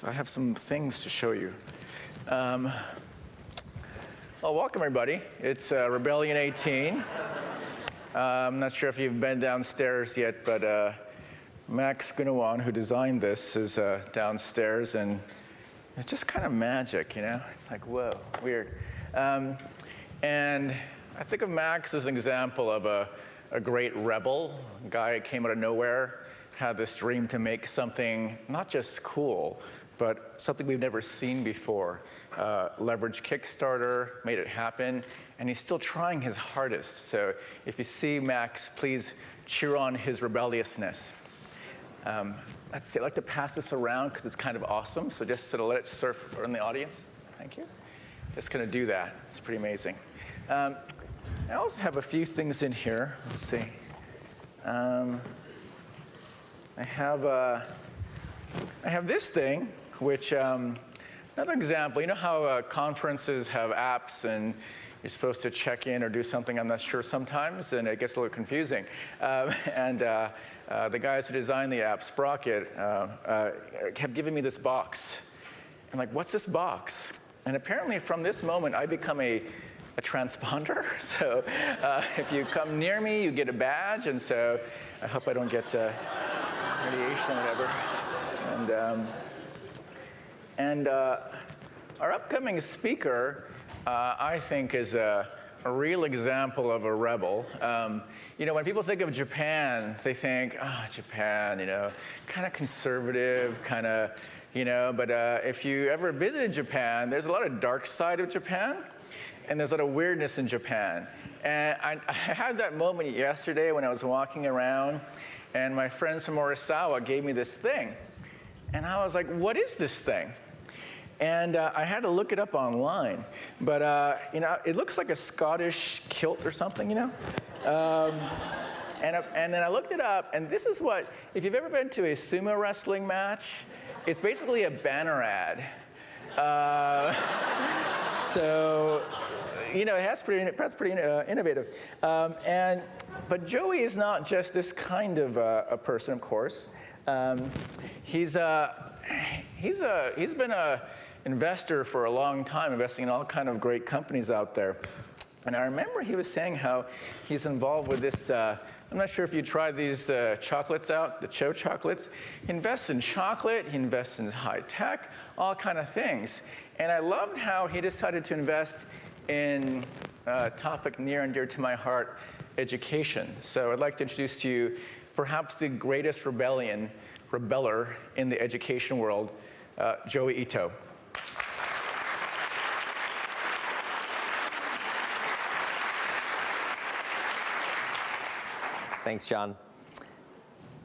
I have some things to show you. Well, welcome everybody. It's Rebellion 18. I'm not sure if you've been downstairs yet, but Max Gunawan, who designed this, is downstairs, and it's just kind of magic, you know? It's like, whoa, weird. And I think of Max as an example of a great rebel, a guy who came out of nowhere, had this dream to make something not just cool, but something we've never seen before. Leveraged Kickstarter, made it happen, and he's still trying his hardest. So if you see Max, please cheer on his rebelliousness. Let's see, I'd like to pass this around because it's kind of awesome. So just sort of let it surf in the audience. Thank you. Just gonna do that. It's pretty amazing. I also have a few things in here. Let's see. I have this thing, which, another example, you know how conferences have apps and you're supposed to check in or do something, I'm not sure sometimes, and it gets a little confusing. The guys who designed the app, Sprocket, kept giving me this box. I'm like, what's this box? And apparently from this moment, I become a transponder. So if you come near me, you get a badge, and so I hope I don't get radiation or whatever. And our upcoming speaker, I think, is a real example of a rebel. You know, when people think of Japan, they think, Japan, you know, kind of conservative, kind of, you know, but if you ever visited Japan, there's a lot of dark side of Japan, and there's a lot of weirdness in Japan. And I had that moment yesterday when I was walking around, and my friends from Orisawa gave me this thing. And I was like, what is this thing? And I had to look it up online. But, you know, it looks like a Scottish kilt or something, you know? And then I looked it up, and this is what, if you've ever been to a sumo wrestling match, it's basically a banner ad. So, you know, that's pretty innovative. But Joey is not just this kind of a person, of course. He's been an investor for a long time, investing in all kind of great companies out there. And I remember he was saying how he's involved with this, I'm not sure if you tried these chocolates out, the Cho chocolates. He invests in chocolate, he invests in high tech, all kind of things. And I loved how he decided to invest in a topic near and dear to my heart, education. So I'd like to introduce to you perhaps the greatest rebeller in the education world, Joey Ito. Thanks, John.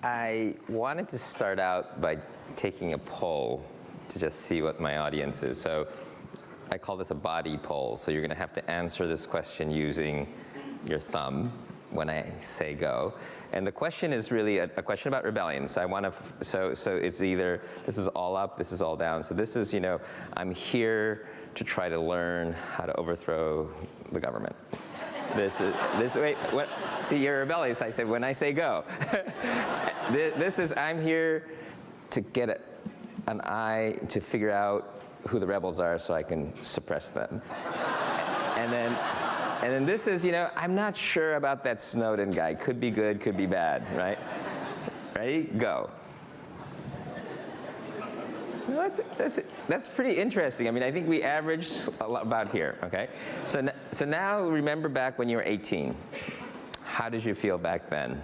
I wanted to start out by taking a poll to just see what my audience is. So I call this a body poll. So you're going to have to answer this question using your thumb when I say go. And the question is really a question about rebellion. So I want to, so it's either, this is all up, this is all down. So this is, you know, I'm here to try to learn how to overthrow the government. Wait, what, see, you're rebellious. I said, when I say go. This is, I'm here to get an eye to figure out who the rebels are so I can suppress them. And then this is, you know, I'm not sure about that Snowden guy. Could be good, could be bad, right? Ready? Go. Well, that's pretty interesting. I mean, I think we averaged about here, okay? So now remember back when you were 18. How did you feel back then?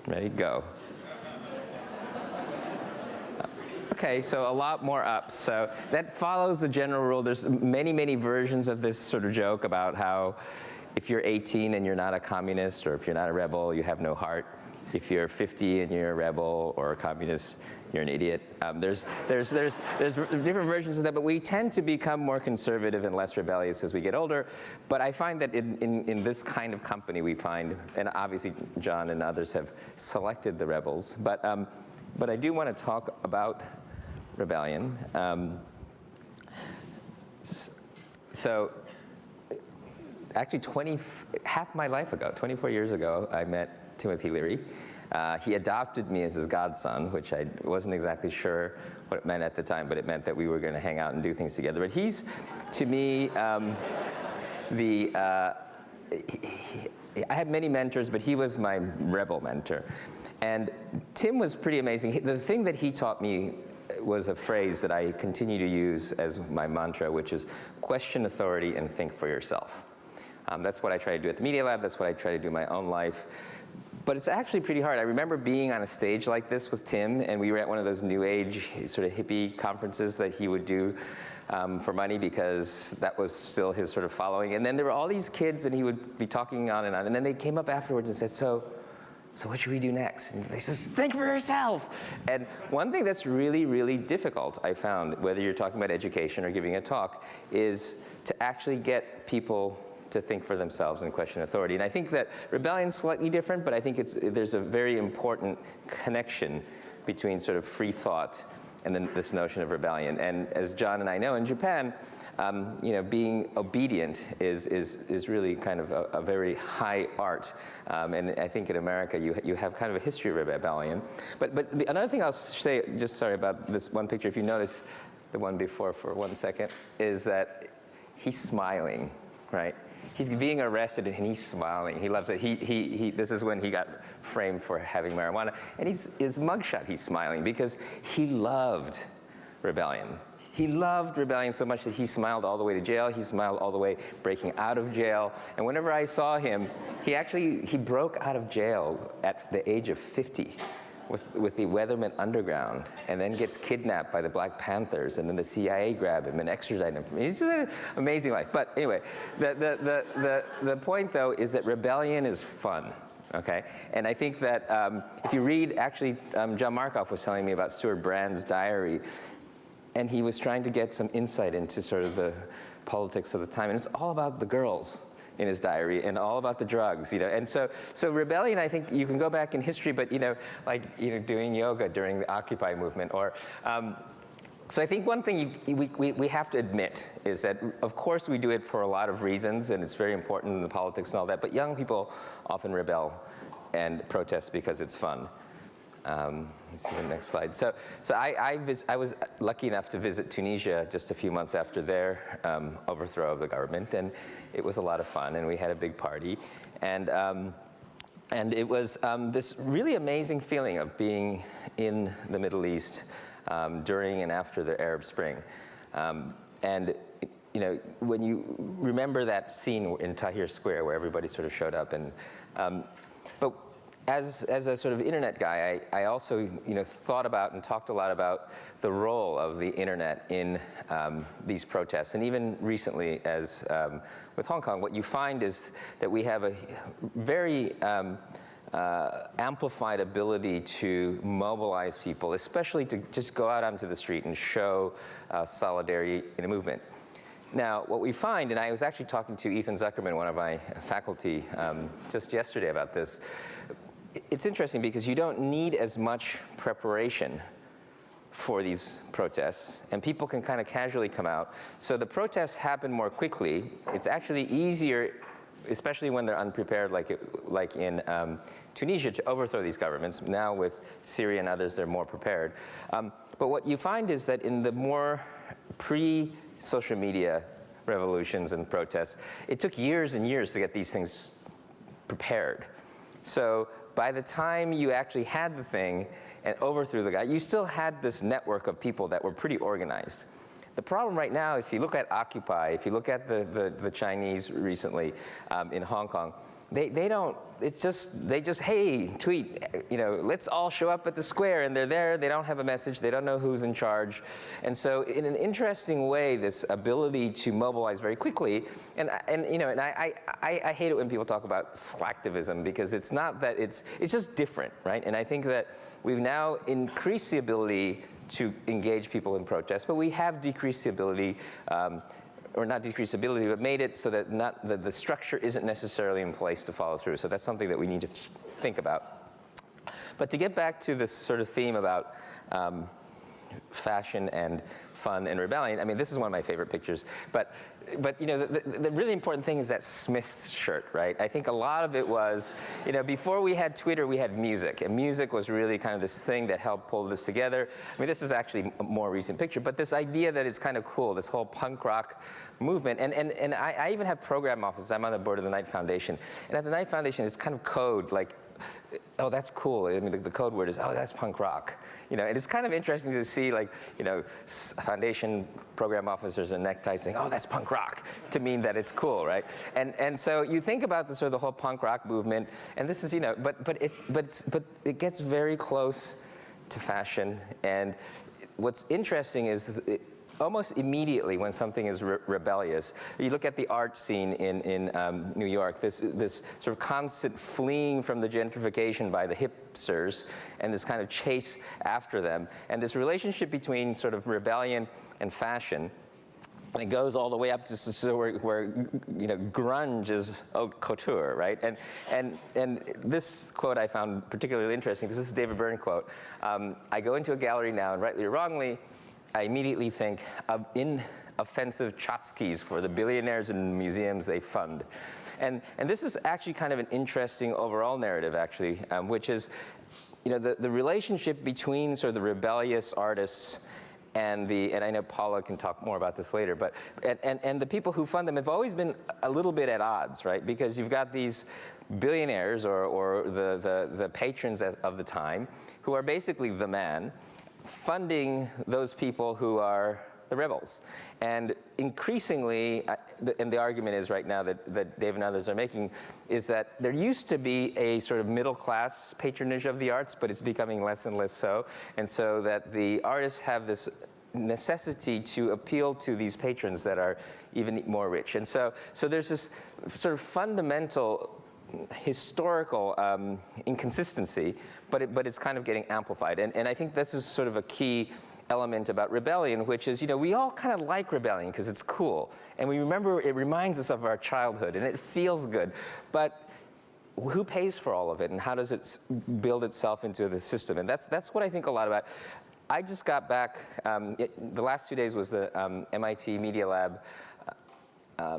Ready? Go. Okay, so a lot more ups. So that follows the general rule. There's many, many versions of this sort of joke about how if you're 18 and you're not a communist, or if you're not a rebel, you have no heart. If you're 50 and you're a rebel or a communist, you're an idiot. There's different versions of that, but we tend to become more conservative and less rebellious as we get older. But I find that in this kind of company we find, and obviously John and others have selected the rebels, but I do want to talk about rebellion. So actually half my life ago, 24 years ago, I met Timothy Leary. He adopted me as his godson, which I wasn't exactly sure what it meant at the time, but it meant that we were going to hang out and do things together. But he's, to me, I had many mentors, but he was my rebel mentor. And Tim was pretty amazing. The thing that he taught me was a phrase that I continue to use as my mantra, which is question authority and think for yourself. That's what I try to do at the Media Lab. That's what I try to do in my own life. But it's actually pretty hard. I remember being on a stage like this with Tim, and we were at one of those new age sort of hippie conferences that he would do for money, because that was still his sort of following. And then there were all these kids, and he would be talking on. And then they came up afterwards and said, so what should we do next? And they said, think for yourself. And one thing that's really, really difficult, I found, whether you're talking about education or giving a talk, is to actually get people to think for themselves and question authority. And I think that rebellion's slightly different, but I think there's a very important connection between sort of free thought and then this notion of rebellion. And as John and I know, in Japan, being obedient is really kind of a very high art. And I think in America, you have kind of a history of rebellion. But another thing I'll say, just sorry about this one picture, if you notice the one before for 1 second, is that he's smiling, right? He's being arrested and he's smiling. He loves it. This is when he got framed for having marijuana. And his mugshot, he's smiling because he loved rebellion. He loved rebellion so much that he smiled all the way to jail. He smiled all the way breaking out of jail. And whenever I saw him, he broke out of jail at the age of 50 with the Weatherman Underground, and then gets kidnapped by the Black Panthers, and then the CIA grab him and extradite him. It's just an amazing life. But anyway, the point though is that rebellion is fun. Okay, and I think that if you read, actually, John Markoff was telling me about Stuart Brand's diary, and he was trying to get some insight into sort of the politics of the time, and it's all about the girls in his diary and all about the drugs, And so rebellion, I think you can go back in history, but doing yoga during the Occupy movement, or so I think one thing we have to admit is that, of course, we do it for a lot of reasons, and it's very important in the politics and all that, but young people often rebel and protest because it's fun. Let's see the next slide. So I was lucky enough to visit Tunisia just a few months after their overthrow of the government, and it was a lot of fun, and we had a big party, and it was this really amazing feeling of being in the Middle East during and after the Arab Spring, and when you remember that scene in Tahrir Square where everybody sort of showed up, and but as a sort of internet guy, I also thought about and talked a lot about the role of the internet in these protests. And even recently, as with Hong Kong, what you find is that we have a very amplified ability to mobilize people, especially to just go out onto the street and show solidarity in a movement. Now, what we find, and I was actually talking to Ethan Zuckerman, one of my faculty, just yesterday about this. It's interesting because you don't need as much preparation for these protests, and people can kind of casually come out. So the protests happen more quickly. It's actually easier, especially when they're unprepared, like in Tunisia, to overthrow these governments. Now with Syria and others, they're more prepared. But what you find is that in the more pre-social media revolutions and protests, it took years and years to get these things prepared. So by the time you actually had the thing and overthrew the guy, you still had this network of people that were pretty organized. The problem right now, if you look at Occupy, if you look at the Chinese recently in Hong Kong, they don't, they just, hey, tweet, let's all show up at the square, and they're there, they don't have a message, they don't know who's in charge. And so in an interesting way, this ability to mobilize very quickly, and I hate it when people talk about slacktivism, because it's not that, it's just different, right? And I think that we've now increased the ability to engage people in protest, but we have decreased the ability, or not decreased ability, but made it so that the structure isn't necessarily in place to follow through. So that's something that we need to think about. But to get back to this sort of theme about fashion and fun and rebellion, I mean, this is one of my favorite pictures, but but you know, the really important thing is that Smith's shirt, right? I think a lot of it was, you know, before we had Twitter, we had music, and music was really kind of this thing that helped pull this together. I mean, this is actually a more recent picture, but this idea that it's kind of cool, this whole punk rock movement, and I even have program offices. I'm on the board of the Knight Foundation, and at the Knight Foundation, it's kind of code, like, oh, that's cool. I mean, the code word is, oh, that's punk rock. You know, and it's kind of interesting to see, like, you know, foundation program officers and neckties saying, oh, that's punk rock, to mean that it's cool, right? And so you think about the sort of the whole punk rock movement, and this is, you know, but it gets very close to fashion. And what's interesting is almost immediately when something is rebellious, you look at the art scene in New York, this sort of constant fleeing from the gentrification by the hipsters and this kind of chase after them, and this relationship between sort of rebellion and fashion. And it goes all the way up to so where you know, grunge is haute couture, right? And this quote I found particularly interesting, because this is a David Byrne quote. I go into a gallery now, and rightly or wrongly, I immediately think of inoffensive tchotchkes for the billionaires and museums they fund. And this is actually kind of an interesting overall narrative, actually, which is, you know, the relationship between sort of the rebellious artists and I know Paula can talk more about this later, but and the people who fund them have always been a little bit at odds, right? Because you've got these billionaires or the patrons of the time who are basically the man, funding those people who are the rebels. And increasingly, and the argument is right now that Dave and others are making, is that there used to be a sort of middle class patronage of the arts, but it's becoming less and less so. And so that the artists have this necessity to appeal to these patrons that are even more rich. And so there's this sort of fundamental historical inconsistency, but it's kind of getting amplified. And I think this is sort of a key element about rebellion, which is, you know, we all kind of like rebellion because it's cool. And we remember, it reminds us of our childhood, and it feels good. But who pays for all of it, and how does it build itself into the system? And that's what I think a lot about. I just got back, the last 2 days was the MIT Media Lab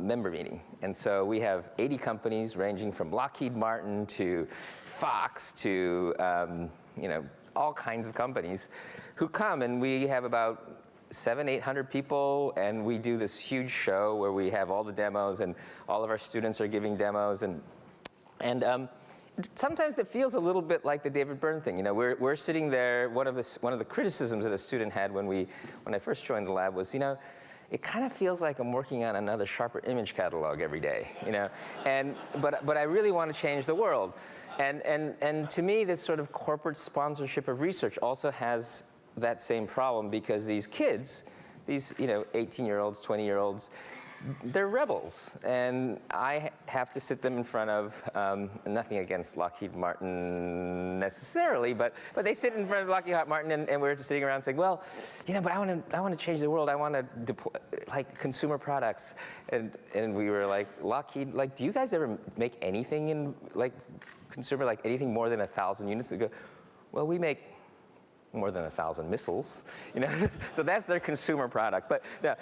member meeting. And so we have 80 companies ranging from Lockheed Martin to Fox to, you know, all kinds of companies who come, and we have about 700-800 people, and we do this huge show where we have all the demos, and all of our students are giving demos, and sometimes it feels a little bit like the David Byrne thing. You know, we're sitting there. One of the criticisms that a student had when I first joined the lab was, you know, it kind of feels like I'm working on another Sharper Image catalog every day, you know. But I really want to change the world, and to me, this sort of corporate sponsorship of research also has that same problem, because these kids, these, you know, 18-year-olds, 20-year-olds, they're rebels, and I have to sit them in front of, nothing against Lockheed Martin necessarily, but they sit in front of Lockheed Martin, and we're just sitting around saying, well, you know, but I want to change the world. I want to deploy, like, consumer products, and we were like, Lockheed, like, do you guys ever make anything in, like, consumer, like anything more than 1,000 units? They go, well, we make more than 1,000 missiles, you know. So that's their consumer product. But the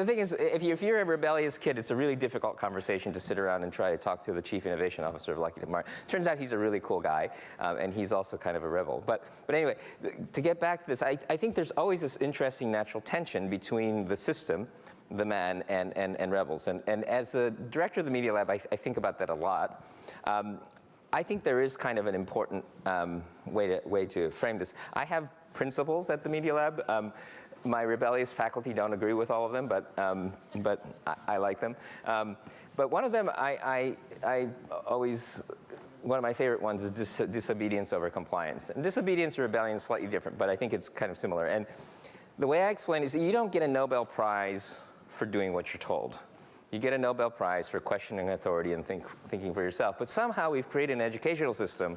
thing is, if you're a rebellious kid, it's a really difficult conversation to sit around and try to talk to the chief innovation officer of Lockheed Martin. Turns out he's a really cool guy, and he's also kind of a rebel. But anyway, to get back to this, I think there's always this interesting natural tension between the system, the man, and rebels. And as the director of the Media Lab, I think about that a lot. I think there is kind of an important way to frame this. I have principles at the Media Lab. My rebellious faculty don't agree with all of them, but I like them. But one of them, I always, one of my favorite ones is disobedience over compliance. And disobedience or rebellion is slightly different, but I think it's kind of similar. And the way I explain it is that you don't get a Nobel Prize for doing what you're told. You get a Nobel Prize for questioning authority and thinking for yourself. But somehow we've created an educational system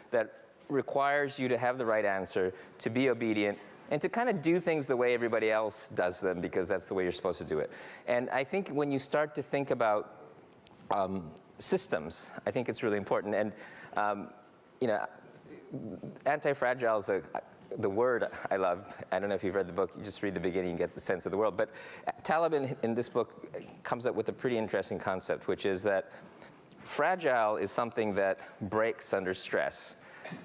that requires you to have the right answer, to be obedient, and to kind of do things the way everybody else does them, because that's the way you're supposed to do it. And I think when you start to think about systems, I think it's really important. And you know, Anti-Fragile is the word I love. I don't know if you've read the book. You just read the beginning and get the sense of the world. But Taleb in this book comes up with a pretty interesting concept, which is that fragile is something that breaks under stress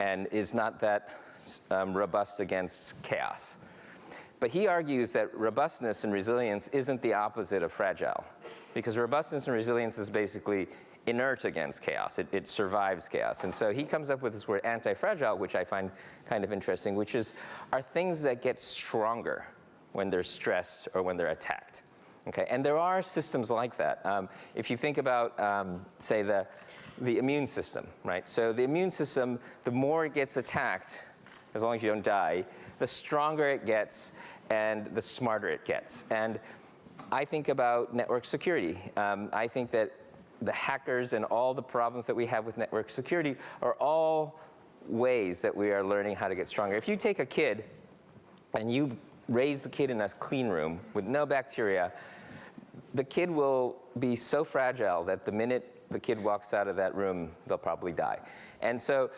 and is not that robust against chaos. But he argues that robustness and resilience isn't the opposite of fragile, because robustness and resilience is basically inert against chaos. It survives chaos. And so he comes up with this word anti-fragile, which I find kind of interesting, which are things that get stronger when they're stressed or when they're attacked. Okay? And there are systems like that. If you think about, say, the immune system, right? So the immune system, the more it gets attacked, as long as you don't die, the stronger it gets and the smarter it gets. And I think about network security. I think that the hackers and all the problems that we have with network security are all ways that we are learning how to get stronger. If you take a kid and you raise the kid in a clean room with no bacteria, the kid will be so fragile that the minute the kid walks out of that room, they'll probably die. And so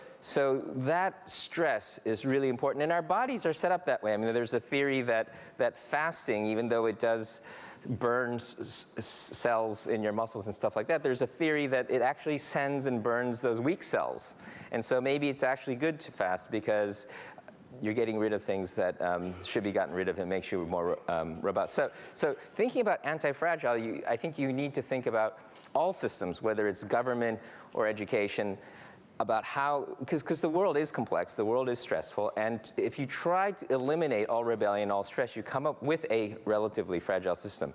that stress is really important. And our bodies are set up that way. I mean, there's a theory that fasting, even though it does burns cells in your muscles and stuff like that, there's a theory that it actually sends and burns those weak cells. And so maybe it's actually good to fast because you're getting rid of things that should be gotten rid of and makes you more robust. So thinking about anti-fragile, I think you need to think about all systems, whether it's government or education, about how, because the world is complex, the world is stressful, and if you try to eliminate all rebellion, all stress, you come up with a relatively fragile system.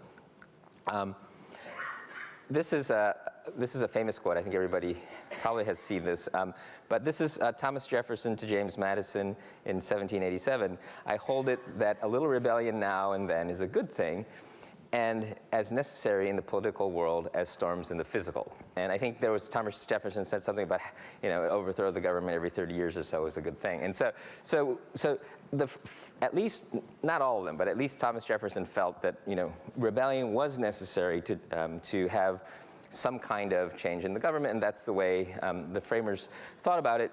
This is a famous quote. I think everybody probably has seen this. But this is Thomas Jefferson to James Madison in 1787. I hold it that a little rebellion now and then is a good thing, and as necessary in the political world as storms in the physical. And I think Thomas Jefferson said something about, overthrow the government every 30 years or so is a good thing. And so at least, not all of them, but at least Thomas Jefferson felt that, rebellion was necessary to have some kind of change in the government, and that's the way the framers thought about it.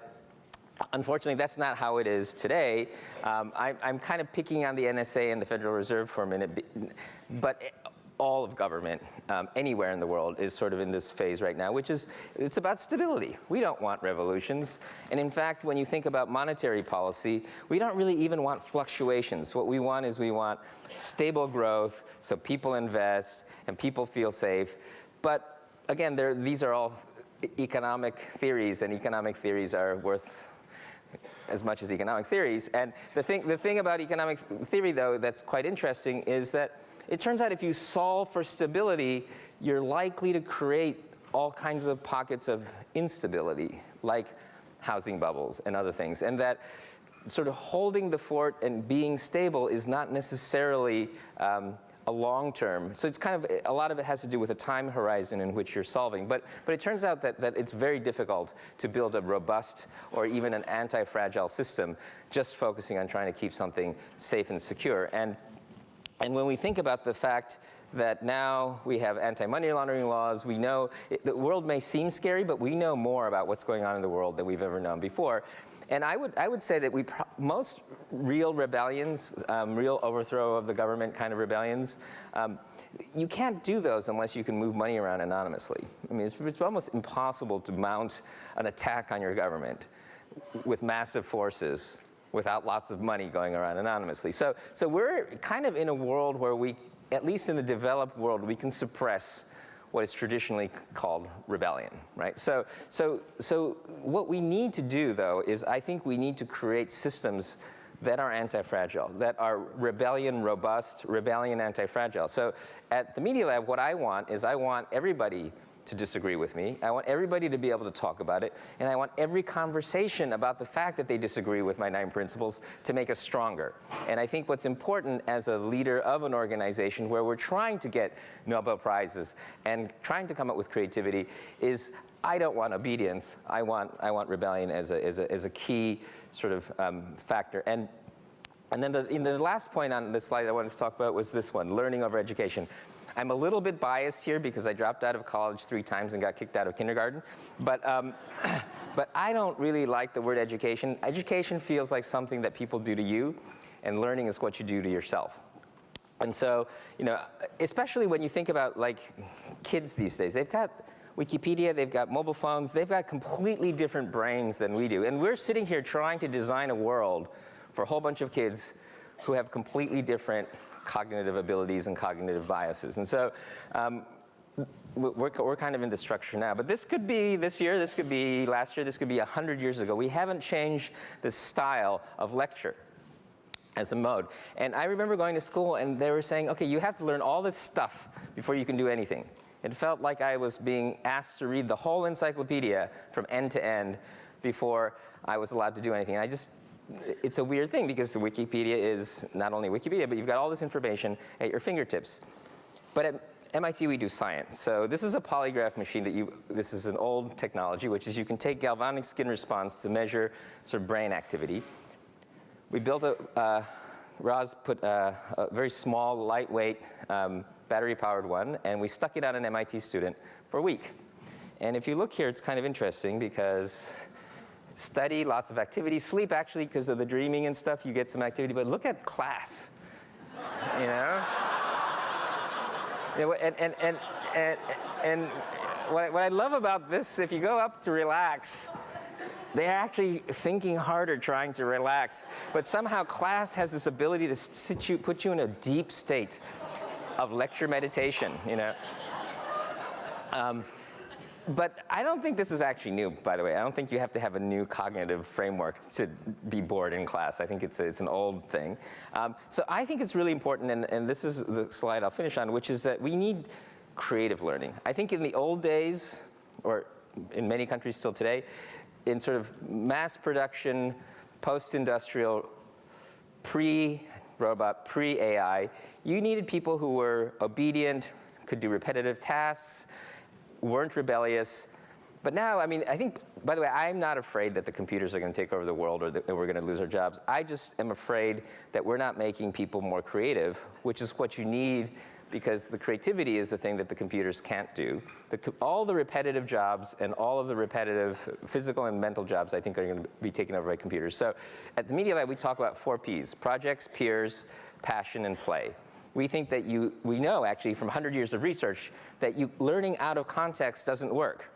Unfortunately, that's not how it is today. I'm kind of picking on the NSA and the Federal Reserve for a minute, but all of government, anywhere in the world, is sort of in this phase right now, which is, it's about stability. We don't want revolutions. And in fact, when you think about monetary policy, we don't really even want fluctuations. What we want is stable growth, so people invest and people feel safe. But again, these are all economic theories, and economic theories are worth as much as economic theories. And the thing about economic theory, though, that's quite interesting is that it turns out if you solve for stability, you're likely to create all kinds of pockets of instability, like housing bubbles and other things. And that sort of holding the fort and being stable is not necessarily a long term. So it's kind of, a lot of it has to do with a time horizon in which you're solving. But it turns out that it's very difficult to build a robust or even an anti-fragile system just focusing on trying to keep something safe and secure. And when we think about the fact that now we have anti-money laundering laws, we know, the world may seem scary, but we know more about what's going on in the world than we've ever known before. And I would say that most real rebellions, real overthrow of the government kind of rebellions, you can't do those unless you can move money around anonymously. I mean, it's almost impossible to mount an attack on your government with massive forces without lots of money going around anonymously. So we're kind of in a world where we, at least in the developed world, we can suppress what is traditionally called rebellion, right? So what we need to do, though, is I think we need to create systems that are anti-fragile, that are rebellion robust, rebellion anti-fragile. So at the Media Lab, what I want is I want everybody to disagree with me. I want everybody to be able to talk about it. And I want every conversation about the fact that they disagree with my 9 principles to make us stronger. And I think what's important as a leader of an organization where we're trying to get Nobel Prizes and trying to come up with creativity is I don't want obedience. I want rebellion as a key sort of factor. And then the last point on this slide I wanted to talk about was this one, learning over education. I'm a little bit biased here because I dropped out of college 3 times and got kicked out of kindergarten. But But I don't really like the word education. Education feels like something that people do to you, and learning is what you do to yourself. And so, especially when you think about like kids these days, they've got Wikipedia, they've got mobile phones, they've got completely different brains than we do. And we're sitting here trying to design a world for a whole bunch of kids who have completely different cognitive abilities and cognitive biases. And so we're kind of in the structure now. But this could be this year, this could be last year, this could be 100 years ago. We haven't changed the style of lecture as a mode. And I remember going to school and they were saying, okay, you have to learn all this stuff before you can do anything. It felt like I was being asked to read the whole encyclopedia from end to end before I was allowed to do anything. It's a weird thing because the Wikipedia is not only Wikipedia, but you've got all this information at your fingertips. But at MIT, we do science. So this is a polygraph machine this is an old technology, which is you can take galvanic skin response to measure sort of brain activity. We built Roz put a very small, lightweight, battery-powered one, and we stuck it on an MIT student for a week. And if you look here, it's kind of interesting because study, lots of activity, sleep actually, because of the dreaming and stuff, you get some activity, but look at class, And what I love about this, if you go up to relax, they're actually thinking harder, trying to relax. But somehow class has this ability to put you in a deep state of lecture meditation, But I don't think this is actually new, by the way. I don't think you have to have a new cognitive framework to be bored in class. I think it's an old thing. So I think it's really important, and this is the slide I'll finish on, which is that we need creative learning. I think in the old days, or in many countries still today, in sort of mass production, post-industrial, pre-robot, pre-AI, you needed people who were obedient, could do repetitive tasks, weren't rebellious. But now, I think, by the way, I'm not afraid that the computers are going to take over the world or that we're going to lose our jobs. I just am afraid that we're not making people more creative, which is what you need, because the creativity is the thing that the computers can't do. All the repetitive jobs and all of the repetitive physical and mental jobs, I think, are going to be taken over by computers. So at the Media Lab, we talk about 4 Ps: projects, peers, passion, and play. We think that we know actually from 100 years of research that learning out of context doesn't work.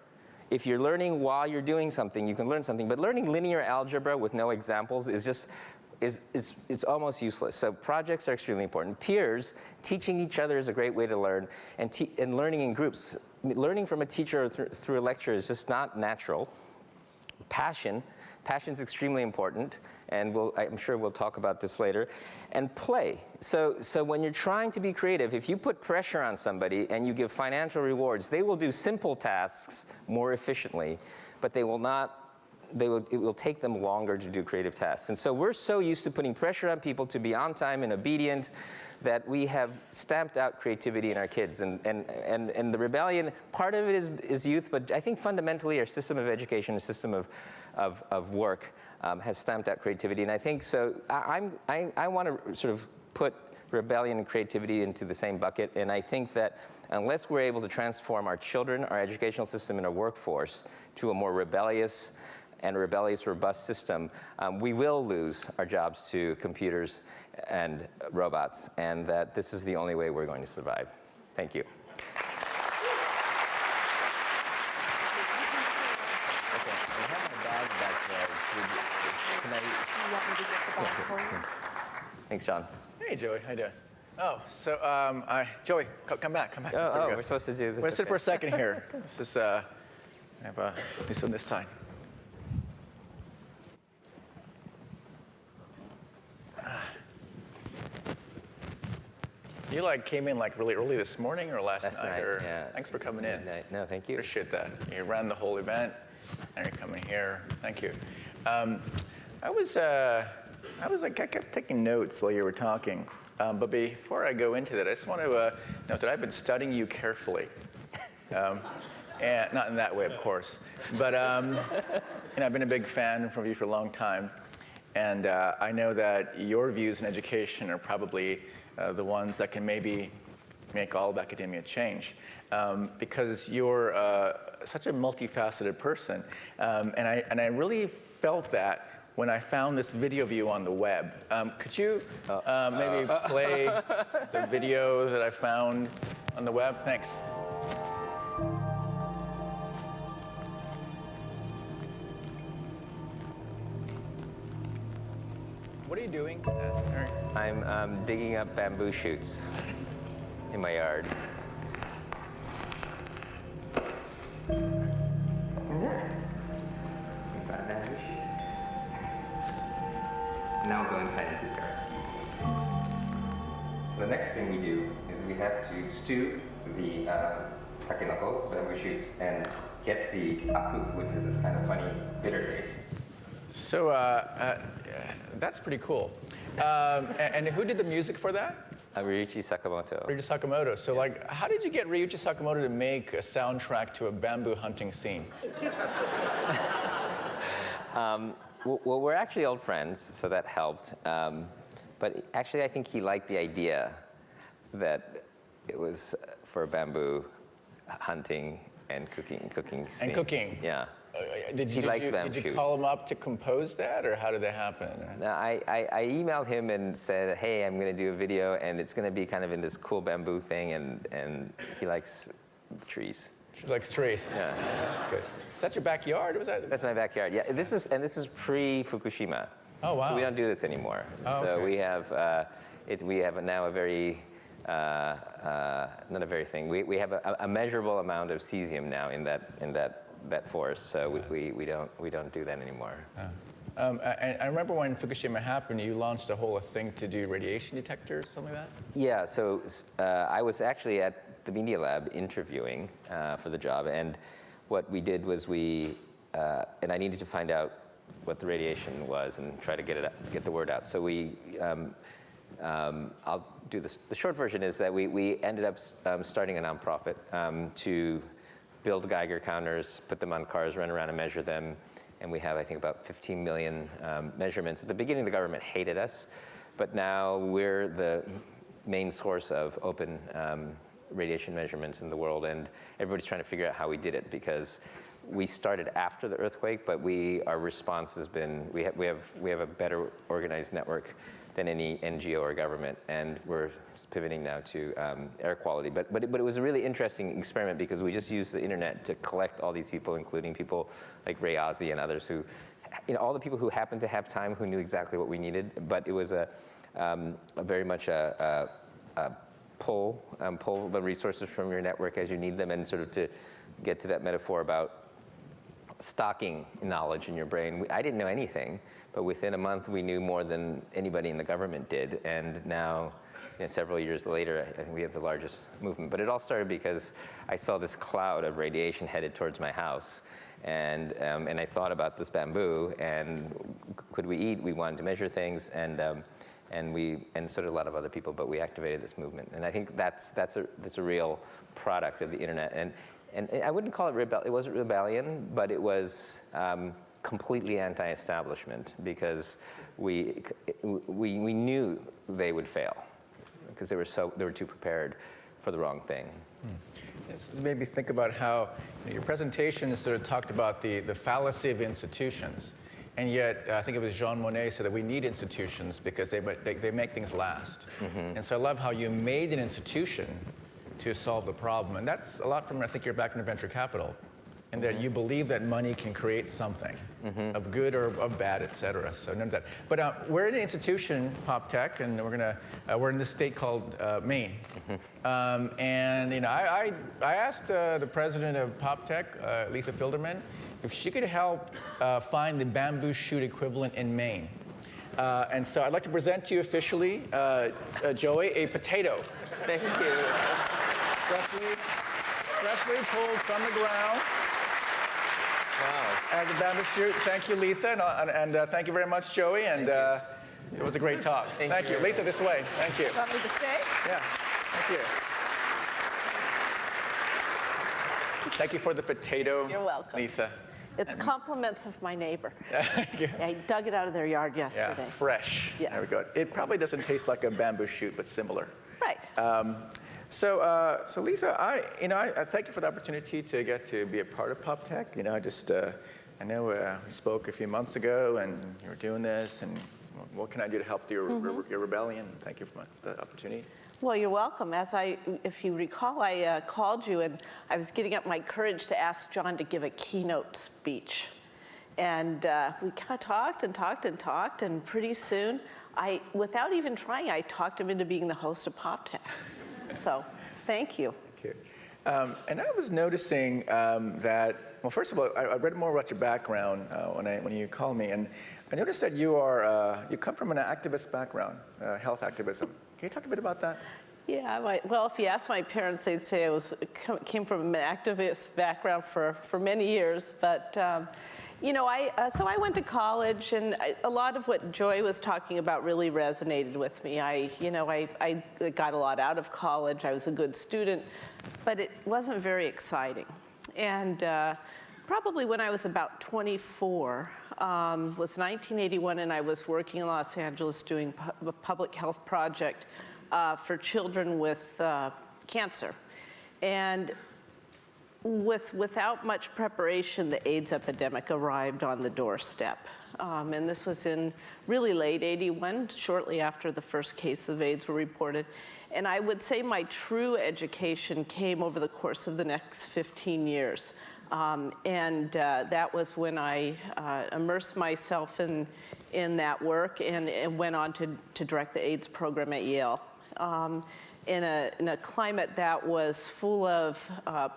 If you're learning while you're doing something, you can learn something. But learning linear algebra with no examples is just it's almost useless. So projects are extremely important. Peers, teaching each other is a great way to learn, and learning in groups. Learning from a teacher through a lecture is just not natural. Passion is extremely important, and I'm sure we'll talk about this later. And play. So when you're trying to be creative, if you put pressure on somebody and you give financial rewards, they will do simple tasks more efficiently, but it will take them longer to do creative tasks. And so we're so used to putting pressure on people to be on time and obedient that we have stamped out creativity in our kids. And the rebellion, part of it is youth, but I think fundamentally our system of education, a system of work has stamped out creativity. And I think so. I want to sort of put rebellion and creativity into the same bucket. And I think that unless we're able to transform our children, our educational system, and our workforce to a more rebellious, robust system, we will lose our jobs to computers and robots, and that this is the only way we're going to survive. Thank you. Thanks, John. Hey, Joey. How you doing? Oh, so Joey, come back. Oh, we're supposed to do this. We're going to sit for a second here. This is I have this on this side. You came in really early this morning or last night? Yeah. Thanks for coming in. No, thank you. Appreciate that. You ran the whole event, and you're coming here. Thank you. I kept taking notes while you were talking. But before I go into that, I just want to note that I've been studying you carefully. And not in that way, of course. But I've been a big fan of you for a long time. And I know that your views in education are probably the ones that can maybe make all of academia change, because you're such a multifaceted person. And I really felt that when I found this video of you on the web. Could you maybe play the video that I found on the web? Thanks. What are you doing? I'm digging up bamboo shoots in my yard. Now we'll go inside into the yard. So the next thing we do is we have to stew the takenoko, bamboo shoots, and get the aku, which is this kind of funny bitter taste. So that's pretty cool. And who did the music for that? Ryuichi Sakamoto. Ryuichi Sakamoto. So like, how did you get Ryuichi Sakamoto to make a soundtrack to a bamboo hunting scene? Well, we're actually old friends, so that helped. But actually, I think he liked the idea that it was for bamboo hunting and cooking scene. And cooking. Yeah. Did you call him up to compose that, or how did that happen? No, I emailed him and said, hey, I'm going to do a video, and it's going to be kind of in this cool bamboo thing, and he likes trees. She likes trees. Yeah. That's good. Is that your backyard? Was that? That's my backyard. Yeah. This is pre-Fukushima. Oh wow. So we don't do this anymore. Oh, so okay. we have now a very not a very thing. We have a measurable amount of cesium now in that forest. So we don't do that anymore. I remember when Fukushima happened, you launched a whole thing to do radiation detectors, something like that? Yeah, so I was actually at the Media Lab interviewing for the job, and what we did was and I needed to find out what the radiation was and try to get the word out. So I'll do this. The short version is that we ended up starting a nonprofit to build Geiger counters, put them on cars, run around and measure them. And we have, I think, about 15 million measurements. At the beginning, the government hated us, but now we're the main source of open radiation measurements in the world, and everybody's trying to figure out how we did it, because we started after the earthquake, but our response has been, we have a better organized network than any NGO or government, and we're pivoting now to air quality. But it was a really interesting experiment, because we just used the internet to collect all these people, including people like Ray Ozzie and others who, all the people who happened to have time, who knew exactly what we needed. But it was a very much a pull the resources from your network as you need them, and sort of to get to that metaphor about stocking knowledge in your brain. I didn't know anything, but within a month we knew more than anybody in the government did, and now, several years later, I think we have the largest movement. But it all started because I saw this cloud of radiation headed towards my house, and I thought about this bamboo, and could we eat? We wanted to measure things, and so did a lot of other people, but we activated this movement. And I think that's a real product of the internet. And I wouldn't call it it wasn't rebellion, but it was completely anti-establishment, because we knew they would fail, because they were too prepared for the wrong thing. This made me think about how your presentation sort of talked about the fallacy of institutions. And yet, I think it was Jean Monnet said that we need institutions because they make things last. Mm-hmm. And so I love how you made an institution to solve the problem. And that's a lot from, I think, your background in venture capital, and that you believe that money can create something of good or of bad, et cetera. So none of that. But we're in an institution, PopTech, and we're in this state called Maine. And I asked the president of PopTech, Lisa Filderman, if she could help find the bamboo shoot equivalent in Maine. And so I'd like to present to you officially, Joey, a potato. Thank you. Freshly pulled from the ground. Wow. As a bamboo shoot. Thank you, Lisa, and thank you very much, Joey. And it was a great talk. Thank you. Lisa, this way. Thank you. Want me to stay? Yeah. Thank you. Thank you for the potato. You're welcome. Lisa. It's compliments of my neighbor. Thank you. I dug it out of their yard yesterday. Yeah, fresh. Yes. There we go. It probably doesn't taste like a bamboo shoot, but similar. Right. So Lisa, I thank you for the opportunity to get to be a part of PopTech. I know we spoke a few months ago, and you were doing this, and what can I do to help your rebellion? Thank you for the opportunity. Well, you're welcome. If you recall, I called you and I was getting up my courage to ask John to give a keynote speech. And we kind of talked and talked and talked, and pretty soon, without even trying, I talked him into being the host of PopTech. So, thank you. Thank you. And I was noticing that, well, first of all, I read more about your background when you called me, and I noticed that you come from an activist background, health activism. Can you talk a bit about that? Yeah, well, if you ask my parents, they'd say I came from an activist background for many years. But, so I went to college, and a lot of what Joy was talking about really resonated with me. I got a lot out of college. I was a good student, but it wasn't very exciting. And probably when I was about 24, was 1981, and I was working in Los Angeles doing a public health project for children with cancer. And without much preparation, the AIDS epidemic arrived on the doorstep. And this was in really late 81, shortly after the first cases of AIDS were reported. And I would say my true education came over the course of the next 15 years. That was when I immersed myself in that work and went on to direct the AIDS program at Yale. In a climate that was full of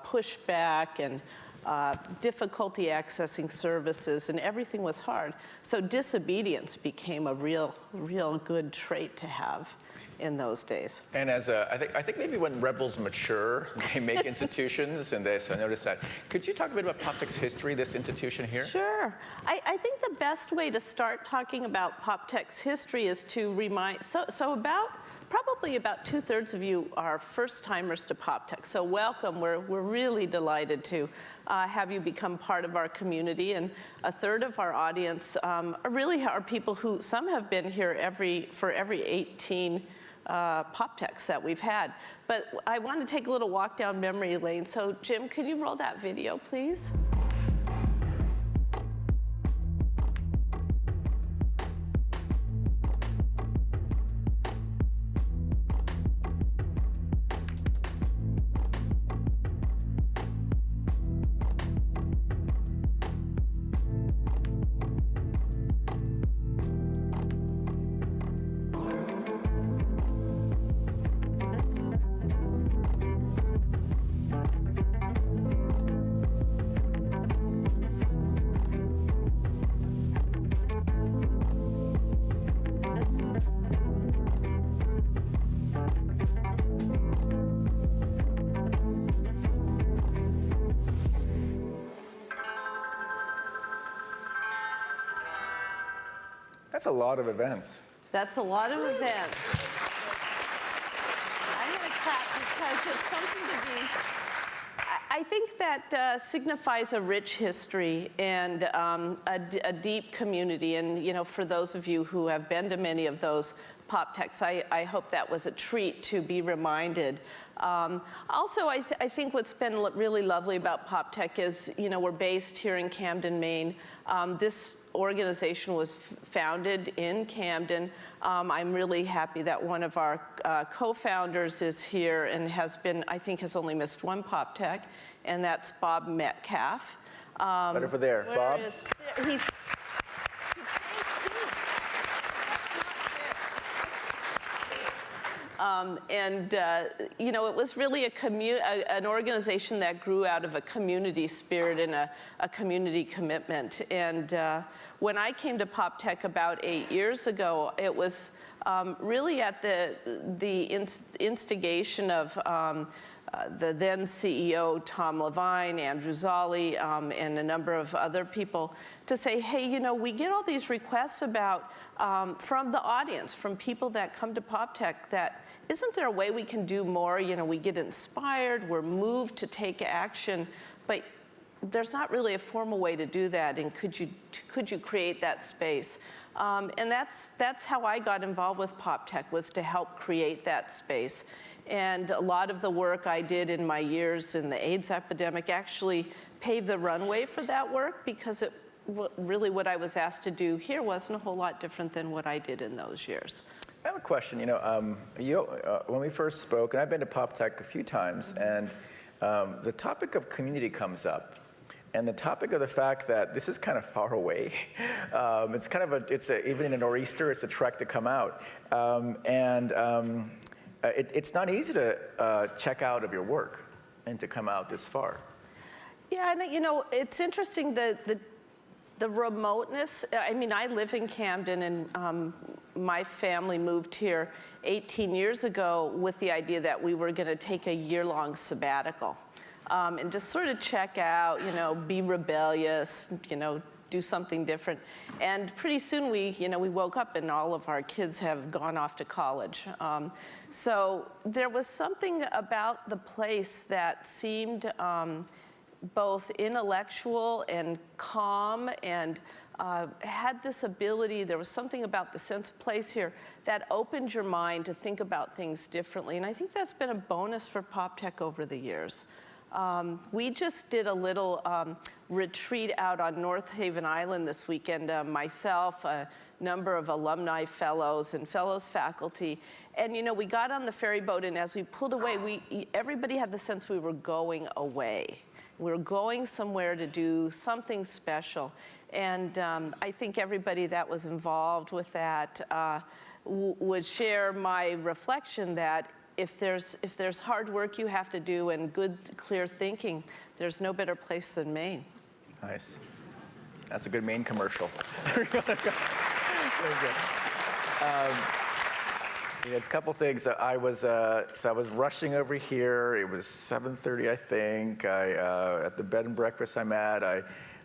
pushback and difficulty accessing services, and everything was hard. So disobedience became a real good trait to have in those days. And I think maybe when rebels mature, they make institutions, and so I noticed that. Could you talk a bit about PopTech's history, this institution here? Sure. I think the best way to start talking about PopTech's history is to remind, probably about 2/3 of you are first-timers to PopTech. So welcome. We're really delighted to have you become part of our community. And 1/3 of our audience are people who, some have been here for every 18 PopTechs that we've had. But I want to take a little walk down memory lane. So Jim, could you roll that video, please? That's a lot of events. That's a lot of events. I'm going to clap because it's something to be. I think that signifies a rich history and a deep community. And for those of you who have been to many of those PopTechs, I hope that was a treat to be reminded. Also, I think what's been really lovely about PopTech is, we're based here in Camden, Maine. This organization was founded in Camden. I'm really happy that one of our co-founders is here and has only missed one PopTech, and that's Bob Metcalf. Right over there, Bob. He's it was really an organization that grew out of a community spirit and a community commitment. And when I came to PopTech about 8 years ago, it was really at the instigation of the then CEO, Tom Levine, Andrew Zolli, and a number of other people to say, hey, we get all these requests about, from the audience, from people that come to PopTech, that isn't there a way we can do more? We get inspired, we're moved to take action, but there's not really a formal way to do that, and could you create that space? And that's how I got involved with PopTech, was to help create that space. And a lot of the work I did in my years in the AIDS epidemic actually paved the runway for that work, because really what I was asked to do here wasn't a whole lot different than what I did in those years. I have a question. When we first spoke, and I've been to PopTech a few times, and the topic of community comes up, and the topic of the fact that this is kind of far away. It's kind of even in a nor'easter, it's a trek to come out, it's not easy to check out of your work and to come out this far. Yeah, and it's interesting the remoteness. I mean, I live in Camden, and my family moved here 18 years ago with the idea that we were going to take a year-long sabbatical and just sort of check out, be rebellious, do something different. And pretty soon we woke up and all of our kids have gone off to college. So there was something about the place that seemed both intellectual and calm, and had this ability. There was something about the sense of place here that opened your mind to think about things differently. And I think that's been a bonus for PopTech over the years. We just did a little retreat out on North Haven Island this weekend, myself, a number of alumni fellows and fellows faculty. And we got on the ferry boat, and as we pulled away, everybody had the sense we were going away. We were going somewhere to do something special. And I think everybody that was involved with that would share my reflection that if there's hard work you have to do and good, clear thinking, there's no better place than Maine. Nice. That's a good Maine commercial. Very good. It's a couple things. I was rushing over here. It was 7:30, I think. At the bed and breakfast I'm at,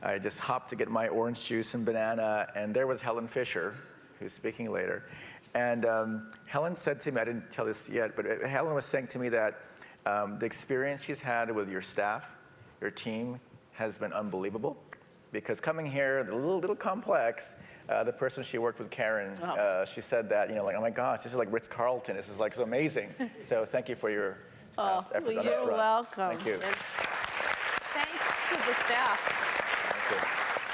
I just hopped to get my orange juice and banana, and there was Helen Fisher, who's speaking later. And Helen said to me, I didn't tell this yet, but Helen was saying to me that the experience she's had with your staff, your team, has been unbelievable. Because coming here, a little complex. The person she worked with, Karen, she said that, oh my gosh, this is like Ritz-Carlton. This is like so amazing. So thank you for your staff's effort on that front. You're welcome. Thank you. And thanks to the staff. Thank you.